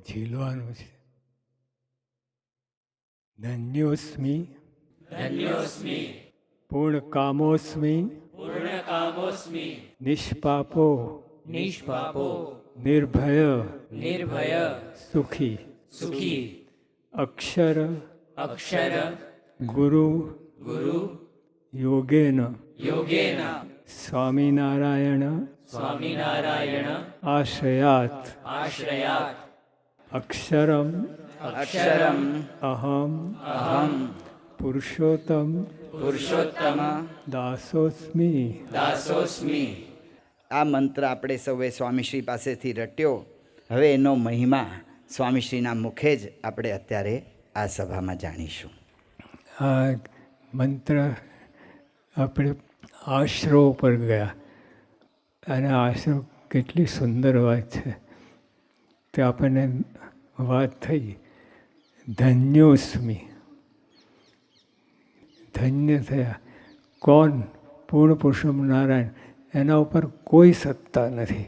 ઝીલવાનું છે. ધન્યોસ્મિ ધન્યોસ્મિ પૂર્ણકામોસ્મિ પૂર્ણકામોસ્મિ નિષ્પાપો નિષ્પાપો નિર્ભય નિર્ભય સુખી સુખી અક્ષર અક્ષર ગુરુ ગુરુ યોગેન યોગેન સ્વામિનારાયણ સ્વામિનારાયણ આશ્રયાત આશ્રયાત અક્ષરમ અક્ષરમ અહમ અહમ પુરુષોત્તમ પુરુષોત્તમ દાસોસ્મિ. દાસોસ્મિ. આ મંત્ર આપણે સૌએ સ્વામીશ્રી પાસેથી રટ્યો. હવે એનો મહિમા સ્વામીશ્રીના મુખે જ આપણે અત્યારે આ સભામાં જાણીશું. આ મંત્ર આપણે આશરો પર ગયા અને આશરો કેટલી સુંદર વાત છે તે આપણને વાત થઈ. ધન્યોસ્મિ ધન્ય થયા. કોણ? પૂર્ણ પુરુષોત્તમ નારાયણ. એના ઉપર કોઈ સત્તા નથી.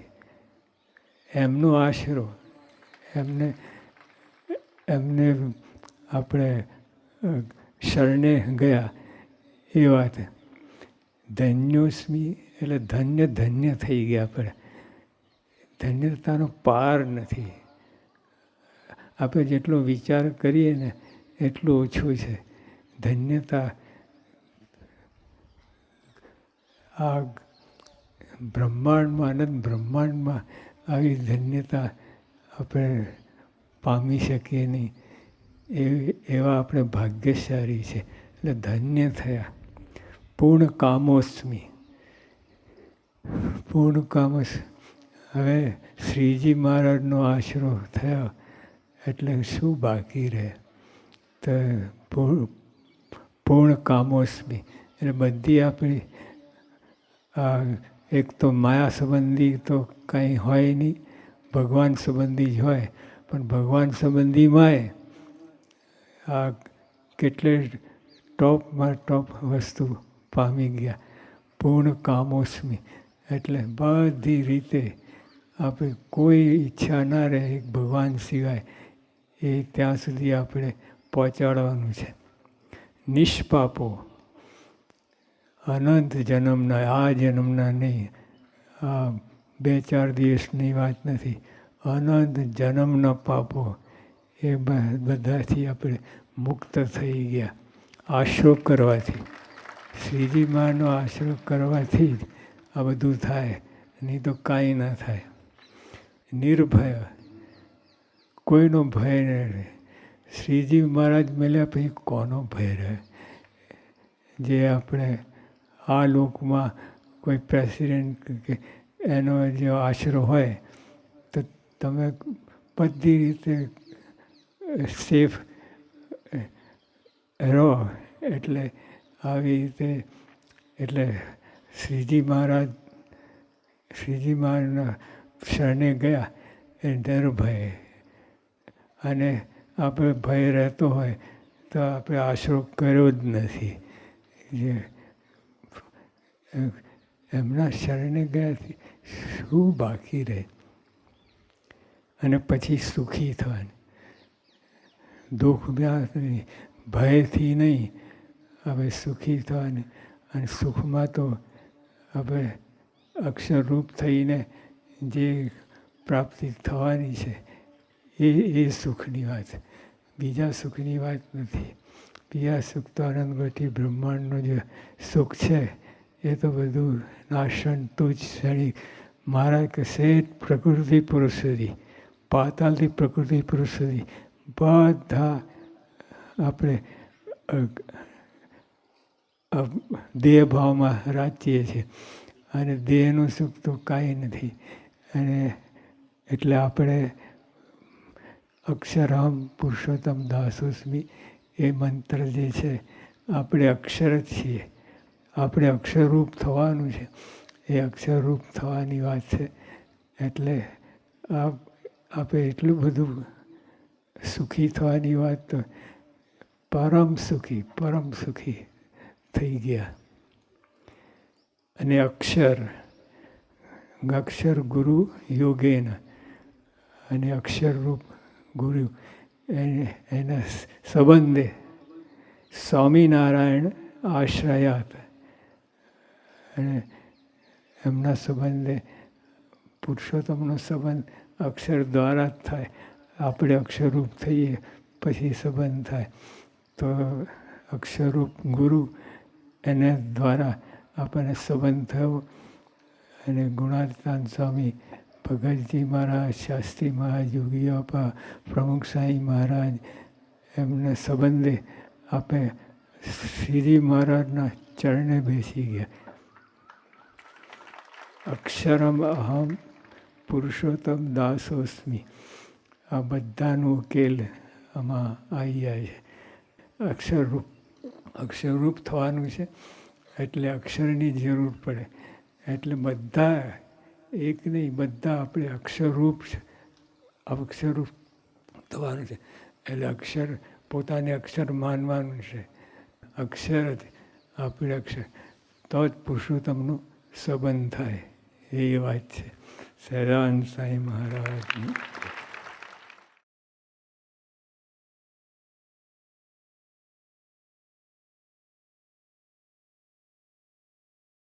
એમનો આશરો, એમને આપણે શરણે ગયા એ વાત. ધન્યોસ્મિ એટલે ધન્ય ધન્ય થઈ ગયા આપણે. ધન્યતાનો પાર નથી. આપણે જેટલો વિચાર કરીએ ને એટલું ઓછું છે. ધન્યતા આ બ્રહ્માંડમાં, અનંત બ્રહ્માંડમાં આવી ધન્યતા આપણે પામી શકીએ નહીં. એવા આપણે ભાગ્યશાળી છે. એટલે ધન્ય થયા. પૂર્ણ કામોસ્મિ. પૂર્ણ કામોસ. હવે શ્રીજી મહારાજનો આશરો થયો એટલે શું બાકી રહે? તો પૂર્ણ કામોસ્મિ એટલે બધી આપણી એક તો માયા સંબંધી તો કંઈ હોય નહીં, ભગવાન સંબંધી જ હોય. પણ ભગવાન સંબંધીમાંય આ કેટલે ટોપમાં ટોપ વસ્તુ પામી ગયા. પૂર્ણ કામોસ્મિ એટલે બધી રીતે આપણે કોઈ ઈચ્છા ના રહે ભગવાન સિવાય એ ત્યાં સુધી આપણે પહોંચાડવાનું છે. નિષ્પાપો અનંત જન્મના, આ જન્મના નહીં, આ 2-4 દિવસની વાત નથી. અનંત જન્મના પાપો એ બધાથી આપણે મુક્ત થઈ ગયા. આશરો કરવાથી, શ્રીજી માનો આશરો કરવાથી જ આ બધું થાય, નહીં તો કાંઈ ના થાય. નિર્ભય, કોઈનો ભય ન રહે. શ્રીજી મહારાજ મળ્યા પછી કોનો ભય રહે? જે આપણે આ લોકમાં કોઈ પ્રેસિડેન્ટ કે એનો જે આશરો હોય તો તમે બધી રીતે સેફ રહો. એટલે આવી રીતે એટલે શ્રીજી મહારાજના શરણે ગયા એ નિર્ભય. અને આપણે ભય રહેતો હોય તો આપણે આશરો કર્યો જ નથી. જે એમના શરણે ગયાથી શું બાકી રહે? અને પછી સુખી થવાની. દુઃખ ભયથી નહીં, હવે સુખી થવાની. અને સુખમાં તો આપણે અક્ષરરૂપ થઈને જે પ્રાપ્તિ થવાની છે એ સુખની વાત. બીજા સુખની વાત નથી. બીજા સુખ તો અનંતગોટી બ્રહ્માંડનું જે સુખ છે એ તો બધું નાશન તુજ ક્ષણિક. મહારાજ કે શેઠ પ્રકૃતિ પુરુષ સુધી, પાતાલથી પ્રકૃતિ પુરુષ સુધી બધા આપણે દેહ ભાવમાં રાચીએ છીએ. અને દેહનું સુખ તો કાંઈ નથી. અને એટલે આપણે અક્ષરહમ પુરુષોત્તમ દાસોસ્મિ એ મંત્ર જે છે, આપણે અક્ષર જ છીએ. આપણે અક્ષરરૂપ થવાનું છે. એ અક્ષરરૂપ થવાની વાત છે. એટલે આપણે એટલું બધું સુખી થવાની વાત તો પરમ સુખી થઈ ગયા. અને અક્ષર ગુરુ યોગેન. અને અક્ષરરૂપ ગુરુ એના સંબંધે સ્વામિનારાયણ આશ્રયાત, અને એમના સંબંધે પુરુષોત્તમનો સંબંધ અક્ષર દ્વારા જ થાય. આપણે અક્ષરરૂપ થઈએ પછી સંબંધ થાય. તો અક્ષરરૂપ ગુરુ એના દ્વારા આપણને સંબંધ થયો. અને ગુણાતીતાનંદ સ્વામી, ભગતજી મહારાજ, શાસ્ત્રી મહારાજ, યોગી બાપા, પ્રમુખ સાંઈ મહારાજ, એમના સંબંધે આપણે શ્રીજી મહારાજના ચરણે બેસી ગયા. અક્ષરમ અહમ પુરુષોત્તમ દાસોસ્મી, આ બધાનો ઉકેલ આમાં આવી જાય છે. અક્ષરરૂપ થવાનું છે એટલે અક્ષરની જરૂર પડે. એટલે બધા એક નહીં, બધા આપણે અક્ષરરૂપ છે. અક્ષરરૂપ થવાનું છે એટલે અક્ષર પોતાને અક્ષર માનવાનું છે. અક્ષર જ આપણે અક્ષર, તો જ પુરુષોત્તમનો સંબંધ થાય. એ વાત છે. સહજાનંદ સાંઈ મહારાજની